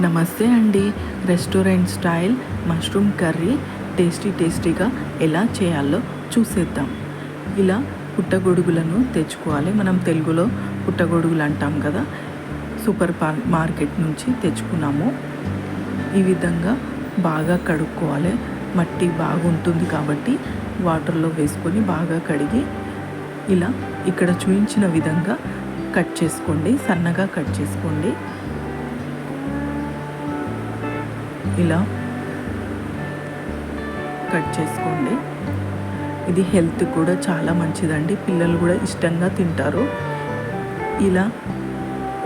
నమస్తే అండి. Restaurant style mushroom curry టేస్టీగా ఎలా చేయాలో చూసేద్దాం. ఇలా పుట్టగొడుగులను తెచ్చుకోవాలి. మనం తెలుగులో పుట్టగొడుగులు అంటాం కదా. సూపర్ మార్కెట్ నుంచి తెచ్చుకున్నాము. ఈ విధంగా బాగా కడుక్కోవాలి. మట్టి బాగుంటుంది కాబట్టి వాటర్లో వేసుకొని బాగా కడిగి ఇలా ఇక్కడ చూపించిన విధంగా కట్ చేసుకోండి. సన్నగా కట్ చేసుకోండి. ఇలా కట్ చేసుకోండి. ఇది హెల్త్ కూడా చాలా మంచిదండి. పిల్లలు కూడా ఇష్టంగా తింటారు. ఇలా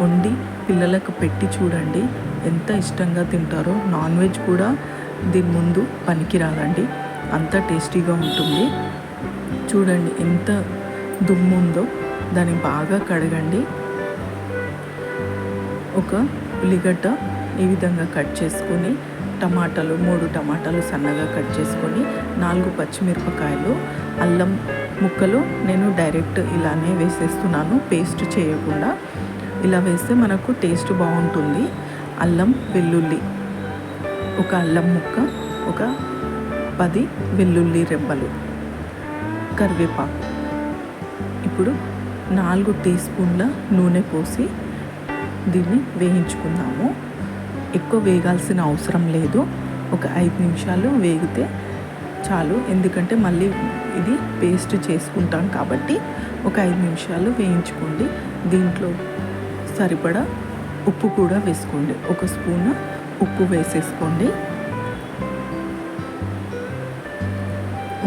వండి పిల్లలకు పెట్టి చూడండి, ఎంత ఇష్టంగా తింటారో. నాన్ వెజ్ కూడా దీని ముందు పనికిరాదండి, అంత టేస్టీగా ఉంటుంది. చూడండి ఎంత దుమ్ము ఉందో. దాన్ని బాగా కడగండి. ఒక ఉల్లిగడ్డ ఈ విధంగా కట్ చేసుకొని, టమాటాలు 3 టమాటాలు సన్నగా కట్ చేసుకొని, 4 పచ్చిమిరపకాయలు, అల్లం ముక్కలు నేను డైరెక్ట్ ఇలానే వేసేస్తున్నాను, పేస్ట్ చేయకుండా. ఇలా వేస్తే మనకు టేస్ట్ బాగుంటుంది. అల్లం వెల్లుల్లి, ఒక అల్లం ముక్క, ఒక 10 వెల్లుల్లి రెబ్బలు, కరివేపాకు. ఇప్పుడు 4 టీ స్పూన్ల నూనె పోసి దీన్ని వేయించుకుందాము. ఎక్కువ వేగాల్సిన అవసరం లేదు. ఒక 5 నిమిషాలు వేగితే చాలు. ఎందుకంటే మళ్ళీ ఇది పేస్ట్ చేసుకుంటాం కాబట్టి ఒక 5 నిమిషాలు వేయించుకోండి. దీంట్లో సరిపడా ఉప్పు కూడా వేసుకోండి. 1 స్పూన్ ఉప్పు వేసేసుకోండి.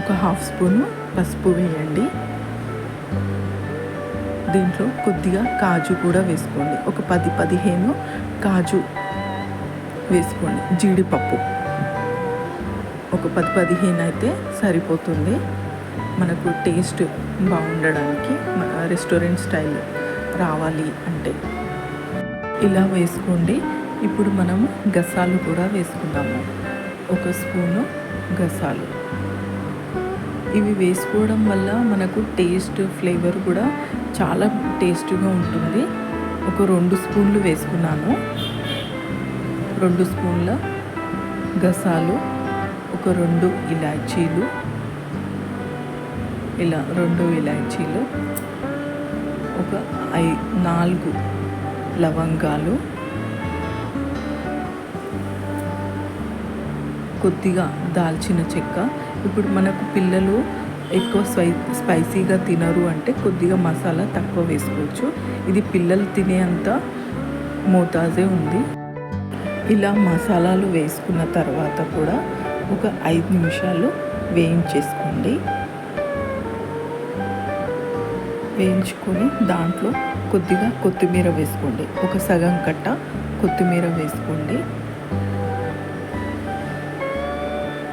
ఒక 1/2 స్పూన్ పసుపు వేయండి. దీంట్లో కొద్దిగా కాజు కూడా వేసుకోండి. ఒక 10-15 కాజు వేసుకోండి. జీడిపప్పు ఒక 10-15 అయితే సరిపోతుంది మనకు టేస్ట్ బాగుండడానికి, రెస్టారెంట్ స్టైల్ రావాలి అంటే. ఇలా వేసుకోండి. ఇప్పుడు మనము గసాలు కూడా వేసుకుందాము. 1 స్పూను గసాలు. ఇవి వేసుకోవడం వల్ల మనకు టేస్ట్, ఫ్లేవర్ కూడా చాలా టేస్ట్గా ఉంటుంది. ఒక 2 స్పూన్లు వేసుకున్నాను. 2 స్పూన్ల గసాలు, ఒక 2 ఇలాచీలు, ఇలా 2 ఇలాచీలు, ఒక 4 లవంగాలు, కొద్దిగా దాల్చిన చెక్క. ఇప్పుడు మనకు పిల్లలు ఎక్కువ స్పైసీగా తినరు అంటే కొద్దిగా మసాలా తక్కువ వేసుకోవచ్చు. ఇది పిల్లలు తినే అంత మోతాజే ఉంది. ఇలా మసాలాలు వేసుకున్న తర్వాత కూడా ఒక 5 నిమిషాలు వేయించేసుకోండి. వేయించుకొని దాంట్లో కొద్దిగా కొత్తిమీర వేసుకోండి. ఒక సగం కట్ట కొత్తిమీర వేసుకోండి.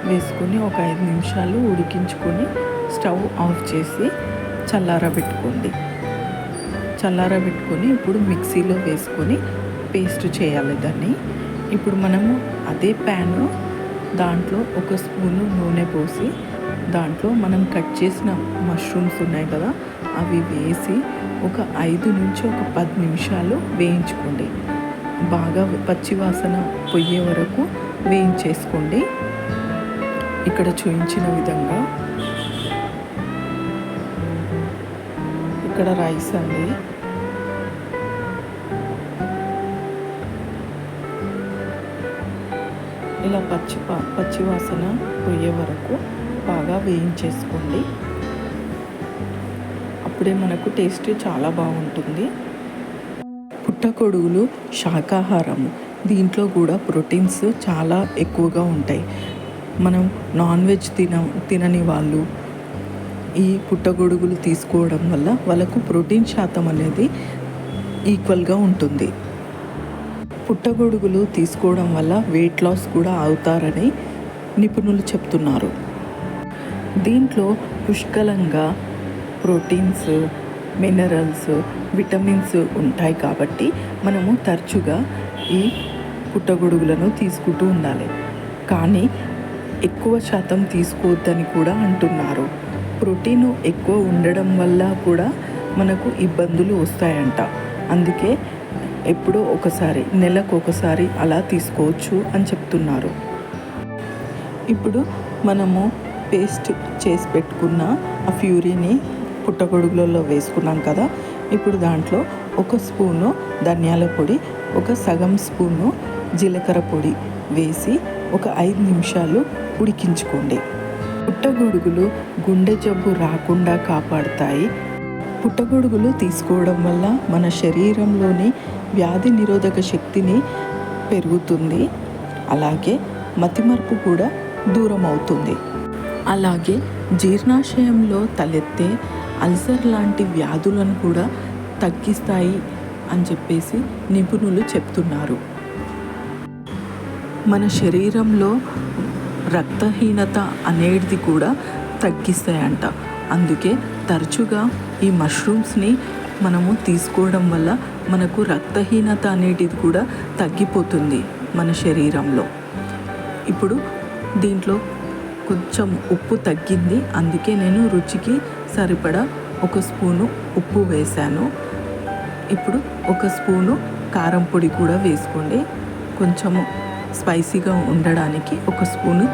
వేసుకొని ఒక 5 నిమిషాలు ఉడికించుకొని స్టవ్ ఆఫ్ చేసి చల్లారబెట్టుకోండి. చల్లారబెట్టుకొని ఇప్పుడు మిక్సీలో వేసుకొని పేస్ట్ చేయాలి దాన్ని. ఇప్పుడు మనము అదే ప్యాన్, దాంట్లో 1 స్పూను నూనె పోసి, దాంట్లో మనం కట్ చేసిన మష్రూమ్స్ ఉన్నాయి కదా, అవి వేసి ఒక 5 నుంచి ఒక 10 నిమిషాలు వేయించుకోండి. బాగా పచ్చివాసన పోయే వరకు వేయించేసుకోండి. ఇక్కడ చూపించిన విధంగా. ఇక్కడ రైస్ అండి. ఇలా పచ్చివాసన పోయే వరకు బాగా వేయించేసుకోండి. అప్పుడే మనకు టేస్ట్ చాలా బాగుంటుంది. పుట్టగొడుగులు శాకాహారము. దీంట్లో కూడా ప్రోటీన్స్ చాలా ఎక్కువగా ఉంటాయి. మనం నాన్ వెజ్ తినని వాళ్ళు ఈ పుట్టగొడుగులు తీసుకోవడం వల్ల వాళ్ళకు ప్రోటీన్ శాతం అనేది ఈక్వల్గా ఉంటుంది. పుట్టగొడుగులు తీసుకోవడం వల్ల వెయిట్ లాస్ కూడా అవుతారని నిపుణులు చెప్తున్నారు. దీంట్లో పుష్కలంగా ప్రోటీన్స్, మినరల్స్, విటమిన్స్ ఉంటాయి కాబట్టి మనము తరచుగా ఈ పుట్టగొడుగులను తీసుకుంటూ ఉండాలి. కానీ ఎక్కువ శాతం తీసుకోవద్దని కూడా అంటున్నారు. ప్రోటీన్ ఎక్కువ ఉండడం వల్ల కూడా మనకు ఇబ్బందులు వస్తాయంట. అందుకే ఎప్పుడో ఒకసారి, నెలకు ఒకసారి అలా తీసుకోవచ్చు అని చెప్తున్నారు. ఇప్పుడు మనము పేస్ట్ చేసి పెట్టుకున్న ఆ ప్యూరీని పుట్టగొడుగులలో వేసుకున్నాం కదా. ఇప్పుడు దాంట్లో 1 స్పూను ధనియాల పొడి, 1 సగం స్పూను జీలకర్ర పొడి వేసి ఒక 5 నిమిషాలు ఉడికించుకోండి. పుట్టగొడుగులు గుండె జబ్బు రాకుండా కాపాడుతాయి. పుట్టగొడుగులు తీసుకోవడం వల్ల మన శరీరంలోని వ్యాధి నిరోధక శక్తిని పెరుగుతుంది. అలాగే మతిమరుపు కూడా దూరం అవుతుంది. అలాగే జీర్ణాశయంలో తలెత్తే అల్సర్ లాంటి వ్యాధులను కూడా తగ్గిస్తాయి అని చెప్పేసి నిపుణులు చెప్తున్నారు. మన శరీరంలో రక్తహీనత అనేది కూడా తగ్గిస్తాయంట. అందుకే తరచుగా ఈ మష్రూమ్స్ని మనము తీసుకోవడం వల్ల మనకు రక్తహీనత అనేటిది కూడా తగ్గిపోతుంది మన శరీరంలో. ఇప్పుడు దీంట్లో కొంచెం ఉప్పు తగ్గింది, అందుకే నేను రుచికి సరిపడా 1 స్పూను ఉప్పు వేశాను. ఇప్పుడు 1 స్పూను కారం పొడి కూడా వేసుకోండి. కొంచెము స్పైసీగా ఉండడానికి 1 స్పూను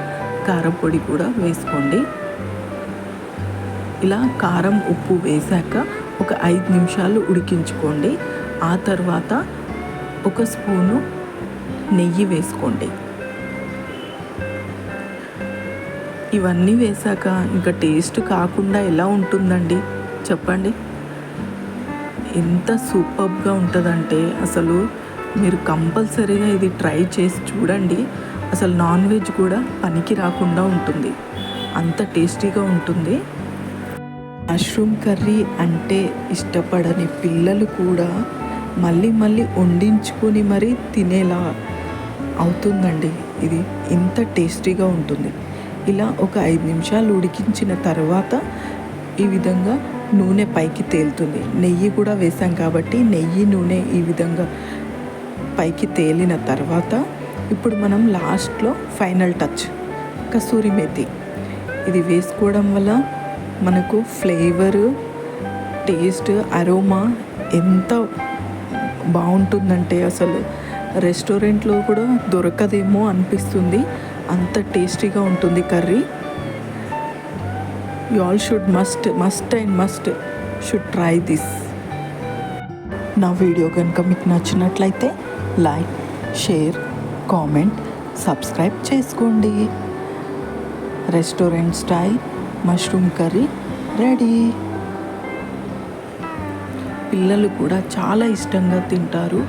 కారం పొడి కూడా వేసుకోండి. ఇలా కారం ఉప్పు వేశాక ఒక 5 నిమిషాలు ఉడికించుకోండి. ఆ తర్వాత 1 స్పూను నెయ్యి వేసుకోండి. ఇవన్నీ వేశాక ఇంకా టేస్ట్ కాకుండా ఎలా ఉంటుందండి చెప్పండి. ఎంత సూపర్గా ఉంటుందంటే అసలు మీరు కంపల్సరీగా ఇది ట్రై చేసి చూడండి. అసలు నాన్ వెజ్ కూడా పనికి రాకుండా ఉంటుంది, అంత టేస్టీగా ఉంటుంది. మష్రూమ్ కర్రీ అంటే ఇష్టపడని పిల్లలు కూడా మళ్ళీ మళ్ళీ వండించుకొని మరీ తినేలా అవుతుందండి. ఇది ఇంత టేస్టీగా ఉంటుంది. ఇలా ఒక 5 నిమిషాలు ఉడికించిన తర్వాత ఈ విధంగా నూనె పైకి తేలుతుంది. నెయ్యి కూడా వేసాం కాబట్టి నెయ్యి నూనె ఈ విధంగా పైకి తేలిన తర్వాత ఇప్పుడు మనం లాస్ట్లో ఫైనల్ టచ్ కసూరి మేతి ఇది వేసుకోవడం వల్ల మనకు ఫ్లేవరు, టేస్ట్, అరోమా ఎంత బాగుంటుందంటే అసలు రెస్టారెంట్లో కూడా దొరకదేమో అనిపిస్తుంది. అంత టేస్టీగా ఉంటుంది curry. You all should must should try this. నా వీడియో కనుక మీకు నచ్చినట్లయితే లైక్, షేర్, కామెంట్, సబ్స్క్రైబ్ చేసుకోండి. Restaurant style mushroom curry ready. పిల్లలు కూడా చాలా ఇష్టంగా తింటారు.